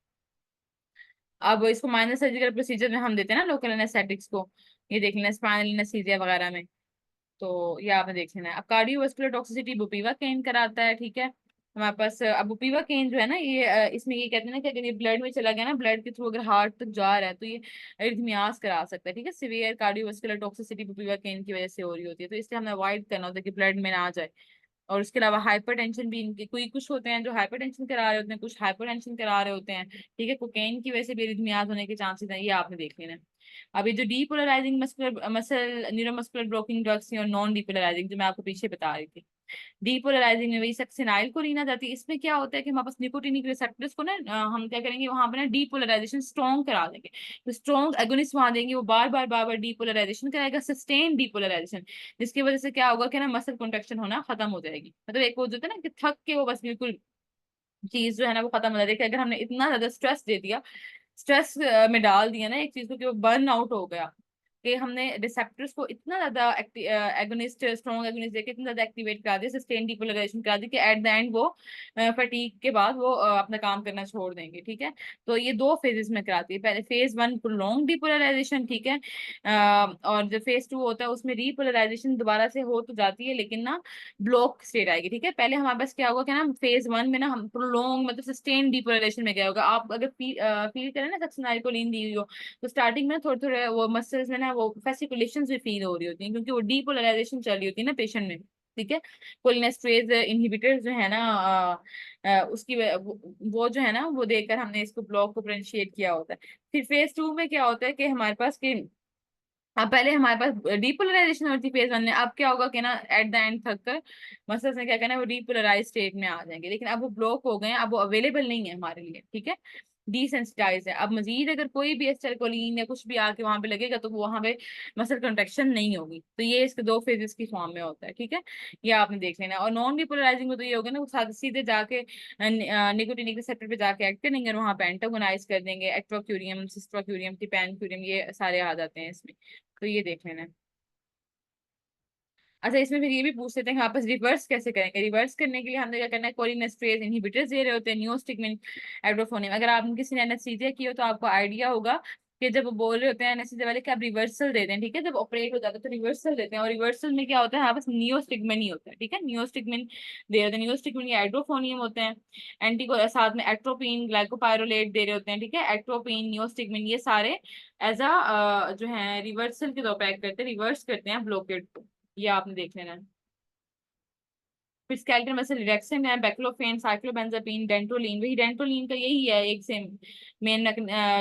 [SPEAKER 1] अब इसको माइनर सर्जिकल प्रोसीजर में हम देते हैं ना लोकल एनेस्थेटिक्स को, ये देख लेना स्पाइनल एनेस्थीसिया वगैरह में। तो ये आपने देख लेना है। अब कार्डियोवास्कुलर टॉक्सिसिटी बुपीवाकेन कराता है, ठीक है। हमारे पास अब बुपीवाकेन जो है ना ये इसमें ये कहते हैं ना कि अगर ये ब्लड में चला गया ना, ब्लड के थ्रू अगर हार्ट तक जा रहा है तो ये अरिथमियास करा सकता है, ठीक है। सिवियर कार्डियोवास्कुलर टॉक्सिसिटी बुपीवाकेन की वजह से हो रही होती है, तो इसलिए हमें अवॉइड करना होता है कि ब्लड में ना आ जाए। और उसके अलावा हाइपरटेंशन भी इनके कोई कुछ होते हैं जो हाइपरटेंशन करा रहे होते हैं, कुछ हाइपरटेंशन करा रहे होते हैं, ठीक है। कोकेन की वजह से भी एरिथमियाज होने के चांसेस हैं, ये आपने देख लेना है। अभी जो depolarising muscular muscle neuromuscular blocking drugs थी और नॉन डीपोलराइजिंग जो मैं आपको पीछे बता रही थी, डीपोलराइजिंग में वही सक्सिनाइल कोलिन आ जाती है। इसमें क्या होता है कि हमारे पास निकोटिनिक रिसेप्टर्स को ना हम क्या करेंगे वहां पे ना डीपोलराइजेशन स्ट्रॉन्ग करा देंगे। तो स्ट्रॉन्ग एगोनिस्ट वहां देंगे, वो बार बार डीपोलराइजेशन कराएगा, सस्टेन डीपोलराइजेशन, जिसकी वजह से क्या होगा कि ना मसल कॉन्ट्रेक्शन होना खत्म हो जाएगी। मतलब एक वो जो होता है ना कि थक के वो बस बिल्कुल चीज जो है ना वो खत्म हो जाती है। अगर हमने इतना ज्यादा स्ट्रेस दे दिया, स्ट्रेस में डाल दिया ना एक चीज को कि वो बर्न आउट हो गया, कि हमने रिसेप्टर्स को इतना ज्यादा एगोनिस्ट स्ट्रॉन्ग एगोनिस्ट देके इतना ज्यादा एक्टिवेट करा दिया, सस्टेन डीपोलराइजेशन करा दी कि एट द एंड वो फटीग के बाद वो अपना काम करना छोड़ देंगे, ठीक है। तो ये दो फेजेस में कराती है। पहले फेज वन प्रोलॉन्ग डीपोलराइजेशन, ठीक है। और जो फेज टू होता है उसमें रीपोलराइजेशन दोबारा से हो तो जाती है लेकिन ना ब्लॉक स्टेट आएगी, ठीक है। पहले हमारे पास क्या होगा कि ना फेज वन में ना हम प्रोलॉन्ग मतलब सस्टेन डीपोलराइजेशन में क्या होगा, आप अगर फील करें ना सक्सिनाइल को नींद दी हुई हो, तो स्टार्टिंग में थोड़े थोड़े वो मसल्स में ना वो फेसिकुलेशंस भी फील हो रही होती हैं, क्योंकि वो डीपोलराइजेशन चल रही होती है ना पेशेंट में, ठीक है। कोलिनेस्ट्रेज इनहिबिटर्स जो है ना उसकी वो जो है ना वो देकर हमने इसको ब्लॉक को पोटेंशिएट किया होता है। फिर फेज टू में क्या होता है कि हमारे पास कि अब पहले हमारे पास डीपोलराइजेशन होती थी फेज वन में, अब क्या होगा कि ना एट द एंड थक कर मसल्स ने क्या करना है वो डीपोलराइज स्टेट में आ जाएंगे, लेकिन अब वो ब्लॉक हो गए हैं, अब वो अवेलेबल नहीं है हमारे लिए, ठीक है। डिसेंसिटाइज है। अब मजीद अगर कोई भी एसिटाइलकोलिन या कुछ भी आके वहां पे लगेगा तो वो वहां पे मसल कंट्रैक्शन नहीं होगी। तो ये इसके दो फेजेस की फॉर्म में होता है, ठीक है। ये आपने देख लेना। और नॉन डिपोलराइजिंग में तो ये होगा ना वो सीधे जाके निकोटिनिक रिसेप्टर पे जाके एक्ट करेंगे और वहां पे एंटागोनाइज कर देंगे, एक्ट्रोक्यूरियम सिस्ट्रोक्यूरियम टिपैनक्यूरियम ये सारे आ जाते हैं इसमें। तो ये देख लेना है। अच्छा इसमें फिर ये भी पूछ लेते हैं कि वापस रिवर्स कैसे करेंगे। रिवर्स करने के लिए हमने क्या करना है, कोलिनेस्ट्रेज इनहिबिटर्स दे रहे होते हैं, नियोस्टिगमिन एड्रोफोनियम। अगर आपने किसी ने एनेस्थीसिया की हो तो आपको आइडिया होगा कि जब वो बोल रहे होते हैं एनेस्थीसिया वाले कि आप रिवर्सल देते हैं, ठीक है। जब ऑपरेट हो जाता है तो रिवर्सल देते हैं, और रिवर्सल में क्या होता है हमारे पास नियोस्टिगमिन ही होता है, ठीक है। नियोस्टिगमिन दे रहे होते हैं, नियोस्टिगमिन ये एड्रोफोनियम होते हैं। एंटी को साथ में एट्रोपिन ग्लाइकोपाइरोलेट दे रहे होते हैं, ठीक है। एट्रोपिन नियोस्टिगमिन ये सारे एज अ जो है रिवर्सल के तौर पर एक्ट करते हैं, रिवर्स करते हैं ब्लॉकेट को। ये आपने देख लेना है। फिर स्केलेटल मसल रिडक्शन है, बैक्लोफेन साइक्लोबेंजापीन डेंटोलिन, वही डेंटोलिन का यही है एक से मेन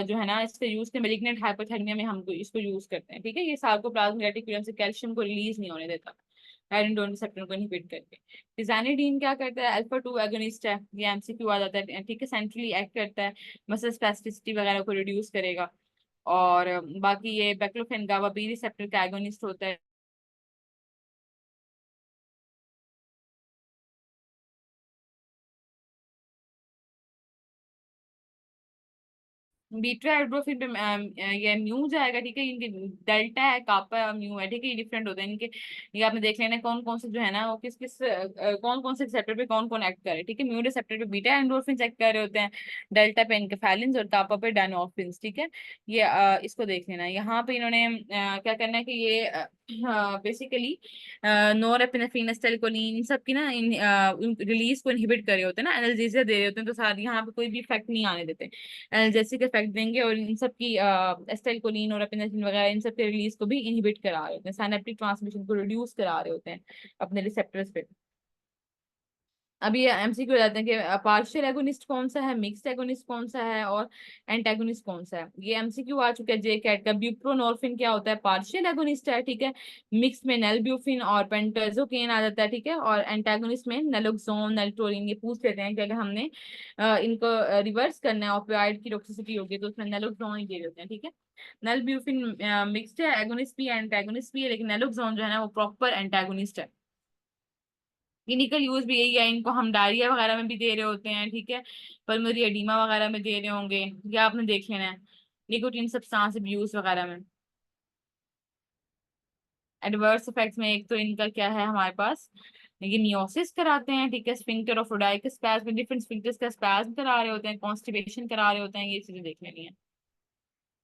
[SPEAKER 1] जो है ना इसका यूज के मेलिग्नेंट हाइपोथर्मिया में हम इसको यूज करते हैं, ठीक है। ये सार्कोप्लाज्म रेटिकुलम से कैल्शियम को रिलीज नहीं होने देता पायरिडोन रिसेप्टर को इनहिबिट करके। डिजानिडीन क्या करता है, अल्फा टू एगोनिस्ट है, ये एमसीक्यू आ जाता है, ठीक है। सेंट्रली एक्ट करता है, मसल स्पेसिसिटी वगैरह को रिड्यूस करेगा। और बाकी ये बैक्लोफेन गाबा बी रिसेप्टर का एगोनिस्ट होता है। बीटा हाइड्रोफिन पे ये म्यू जाएगा, ठीक है। इनके डेल्टा है, कापा, म्यू है, ठीक है। ये डिफरेंट होते हैं इनके। ये आपने देख लेना कौन कौन से जो है ना वो किस किस कौन कौन से रिसेप्टर पे कौन कौन एक्ट करे, ठीक है। म्यू रिसेप्टर पे बीटा एंडोर्फिन एक्ट कर रहे होते हैं, डेल्टा पे इनके फैलिन्स और कापा पे डायनोर्फिन, ठीक है। ये इसको देख लेना। यहाँ पे इन्होंने क्या करना है कि ये बेसिकली नोरेपिनेफ्रिन, एसिटाइलकोलिन, इन सब की ना इन रिलीज को इनहिबिट करे होते हैं ना, एनाल्जेसिया दे रहे होते हैं, तो सारी यहाँ पे कोई भी इफेक्ट नहीं आने देते, एनाल्जेसिक इफेक्ट देंगे। और इन सब की एसिटाइलकोलिन और एपिनेफ्रिन वगैरह इन सब के रिलीज को भी इनहिबिट करा रहे होते हैं, साइनेप्टिक ट्रांसमिशन को रिड्यूस करा रहे होते हैं अपने रिसेप्टर्स पे। अभी एमसीक्यू जाते हैं कि पार्शियल एगोनिस्ट कौन सा है, मिक्स्ड एगोनिस्ट कौन सा है, और एंटागोनिस्ट कौन सा है। ये एमसीक्यू आ चुका है जे कैट का। ब्यूप्रोनॉर्फिन क्या होता है, पार्शियल एगोनिस्ट है, ठीक है। मिक्स में नेलब्यूफिन और पेंटोजोकेन आ जाता है, ठीक है। और एंटागोनिस्ट में नेलोक्सोन, नेल्टोरिन। ये पूछ लेते हैं कि अगर हमने इनको रिवर्स करना है, ऑपियोइड की टॉक्सिसिटी होगी, तो उसमें नेलोक्सोन ही दे देते हैं, ठीक है। नेलब्यूफिन मिक्स्ड है, एगोनिस्ट भी है एंटागोनिस्ट भी है, लेकिन नेलोक्सोन जो है ना वो प्रॉपर एंटागोनिस्ट है। क्लिनिकल यूज भी यही है, इनको हम डायरिया वगैरह में भी दे रहे होते हैं, ठीक है। पल्मोनरी एडिमा वगैरह में दे रहे होंगे, या आपने देख लेना है निकोटीन सब्सटेंस अब्यूज वगैरह में। एडवर्स इफेक्ट्स में एक तो इनका क्या है हमारे पास, ये मियोसिस कराते हैं, ठीक है। स्फिंक्टर ऑफ रोडाइक स्पैज्म, डिफरेंट स्फिंक्टर्स का स्पैज्म करा रहे होते हैं, कॉन्स्टिपेशन करा रहे होते हैं, ये चीजें देख लेनी है।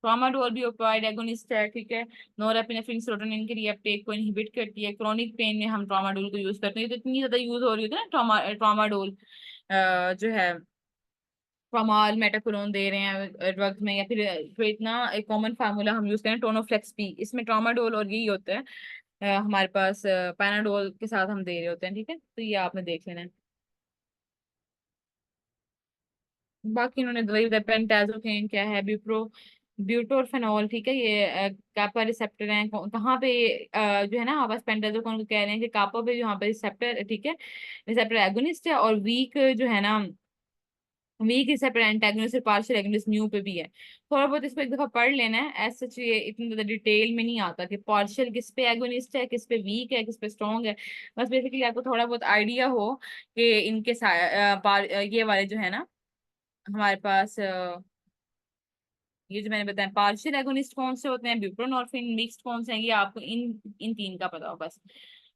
[SPEAKER 1] ट्रामाडोल भी ओपियोइड एगोनिस्ट है, ठीक है। नोरेपिनेफ्रिन सेरोटोनिन के रीअपटेक को इनहिबिट करती है। क्रॉनिक पेन में हम ट्रामाडोल को यूज करते हैं, तो इतनी ज्यादा यूज हो रही होती है ना ट्रामाडोल जो है, प्रमाल मेटाकोलोन दे रहे हैं ड्रग्स में, या फिर जो इतना एक कॉमन फार्मूला हम यूज करें टोनोफ्लेक्स पी, इसमें ट्रामाडोल और यही होता है हमारे पास पैनाडोल के साथ हम दे रहे होते हैं, ठीक है। तो ये आपने देख लेना है। बाकी इन्होंने दवाई बताई, पेंटाजोकेन क्या है, ब्यूटोरफेनॉल, ठीक है। ये कापा रिसेप्टर है, कहाँ पे जो है ना हमारे पास पेंटाजोकेन को कह रहे हैं कि कापा पे जो यहाँ पे रिसेप्टर, ठीक है, रिसेप्टर एगोनिस्ट है। और वीक जो है ना, वीक रिसेप्टर एंटागोनिस्ट और पार्शियल एगोनिस्ट न्यू पे भी है। थोड़ा बहुत इसको एक दफा पढ़ लेना है, ऐसा ये इतनी ज्यादा डिटेल में नहीं आता कि पार्शियल किस पे एगोनिस्ट है, किस पे वीक है, किस पे स्ट्रॉन्ग है। बस बेसिकली आपको थोड़ा बहुत आइडिया हो कि इनके ये वाले जो है ना हमारे पास ये जो मैंने बताया पार्शियल एगोनिस्ट कौन से होते हैं, ब्यूप्रोनॉर्फिन, मिक्स्ड कौन से हैं, ये आपको इन इन तीन का पता हो बस,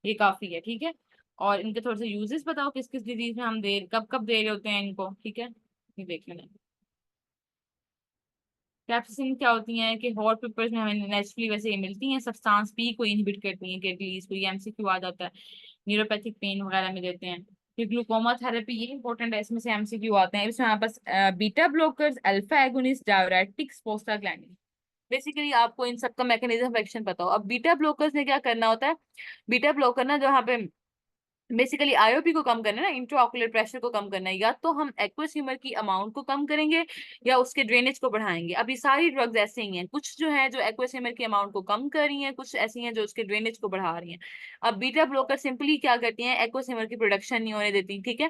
[SPEAKER 1] ये काफी है, ठीक है। और इनके थोड़े से यूजेस बताओ, किस किस डिजीज में हम दे कब कब दे रहे होते हैं इनको, ठीक है। ये देख लेना। कैप्सिसिन क्या होती हैं कि हॉट पेपर्स में हमें नेचुरली वैसे ये मिलती हैं, सब्सटेंस पी को इनहिबिट करती हैं, कैटलीज को, ये एमसीक्यू आ जाता है। न्यूरोपैथिक पेन वगैरह में देते हैं। फिर ग्लूकोमा थेरेपी, ये इंपॉर्टेंट है, इसमें से एमसीक्यू आते हैं। इसमें हमारे पास beta blockers, alpha agonist, diuretics, prostaglandin. Basically आपको इन सबका मैकेनिज्म ऑफ एक्शन पता हो। अब बीटा ब्लॉकर्स ने क्या करना होता है, बीटा ब्लॉकर ना जहाँ पे बेसिकली आईओपी को कम करना है ना, इंट्राऑक्यूलर प्रेशर को कम करना है, या तो हम एक्वस ह्यूमर की अमाउंट को कम करेंगे या उसके ड्रेनेज को बढ़ाएंगे। अब ये सारी ड्रग्स ऐसे ही हैं, कुछ जो है जो एक्वस ह्यूमर की अमाउंट को कम कर रही हैं, कुछ ऐसी हैं जो उसके ड्रेनेज को बढ़ा रही हैं। अब बीटा ब्लॉकर सिंपली क्या करती हैं, एक्वस ह्यूमर की प्रोडक्शन नहीं होने देती, ठीक है।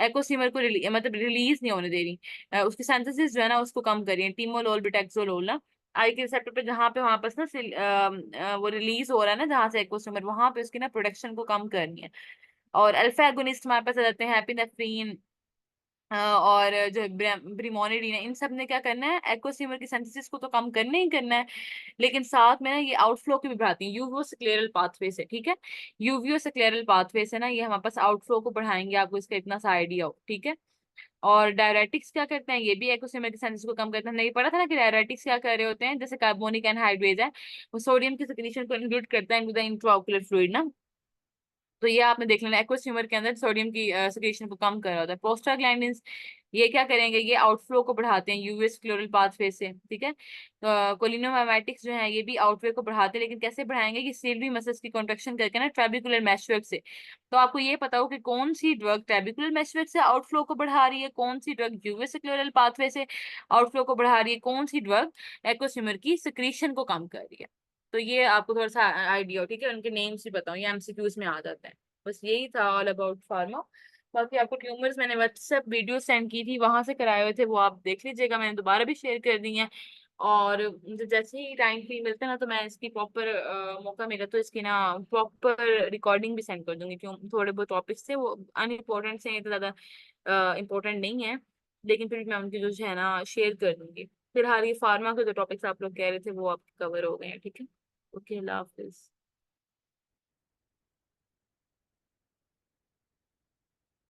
[SPEAKER 1] एक्वस ह्यूमर को मतलब रिलीज नहीं होने दे रही, उसकी सिंथेसिस जो है ना उसको कम कर रही है, टीमोलोल बिटेक्सोलोल ना। आई के रिसेप्टर पे जहाँ पे वहां पर ना वो रिलीज हो रहा है ना जहाँ से एक्वस ह्यूमर, वहां पे उसकी ना प्रोडक्शन को कम करनी है। और अल्फा एगोनिस्ट हमारे पास आ जाते हैं एपिनेफ्रीन और जो ब्रिमोनिडीन है। इन सब ने क्या करना है, एक्वस ह्यूमर की सिंथेसिस को तो कम करना ही करना है, लेकिन साथ में ना ये आउटफ्लो की भी बढ़ाती है, यूवियो स्क्लेरल पाथवे से, ठीक है। यूवियो स्क्लेरल पाथवे से ना ये हमारे पास आउटफ्लो को बढ़ाएंगे, आपको इसका इतना सा आइडिया हो, ठीक है। और डायरेटिक्स क्या करते हैं, ये भी एक्वस ह्यूमर की सिंथेसिस को कम करते हैं। हमने ये पढ़ा था ना कि डायरेटिक्स क्या कर रहे होते हैं, जैसे कार्बोनिक एनहाइड्रेज है, वो सोडियम की सिक्रीशन को इनहिबिट करता है इनटू द इंट्राओक्युलर फ्लूइड ना। तो ये आपने देख लेना, एक्वस ह्यूमर के अंदर सोडियम की सिक्रेशन को कम कर रहा होता है। प्रोस्टाग्लैंडिन्स ये क्या करेंगे, ये आउटफ्लो को बढ़ाते हैं यूएस क्लोरल पाथवे से, ठीक है। कोलिनोमाइमेटिक्स जो है ये भी आउटफ्लो को बढ़ाते हैं, लेकिन कैसे बढ़ाएंगे कि सीलरी मसल्स की कॉन्ट्रेक्शन करके ना ट्रेबिकुलर मैशवर्क से। तो आपको ये पता हो कि कौन सी ड्रग ट्रेबिकुलर मैशवर्क से आउटफ्लो को बढ़ा रही है, कौन सी ड्रग यूएस क्लोरल पाथवे से आउटफ्लो को बढ़ा रही है, कौन सी ड्रग एक्वस ह्यूमर की सिक्रीशन को कम कर रही है। तो ये आपको थोड़ा सा आइडिया हो, ठीक है। उनके नेम्स भी बताओ, ये एमसीक्यूज में आ जाता है। बस यही था ऑल अबाउट फार्मा। बाकी आपको ट्यूमर्स मैंने व्हाट्सएप वीडियो सेंड की थी, वहां से कराए हुए थे, वो आप देख लीजिएगा, मैंने दोबारा भी शेयर कर दी है। और मुझे जैसे ही टाइम फ्री मिलता है ना, तो मैं इसकी प्रॉपर मौका मिला तो इसकी ना प्रॉपर रिकॉर्डिंग भी सेंड कर दूंगी, क्यों थोड़े बहुत टॉपिक्स थे वो अनइम्पोर्टेंट से, ये तो ज्यादा इम्पोर्टेंट नहीं है, लेकिन फिर मैं उनकी जो है ना शेयर कर दूंगी। फिलहाल ये फार्मा के जो टॉपिक्स आप लोग कह रहे थे वो आपके कवर हो गए हैं, ठीक है। ओके, अल्लाह हाफिज।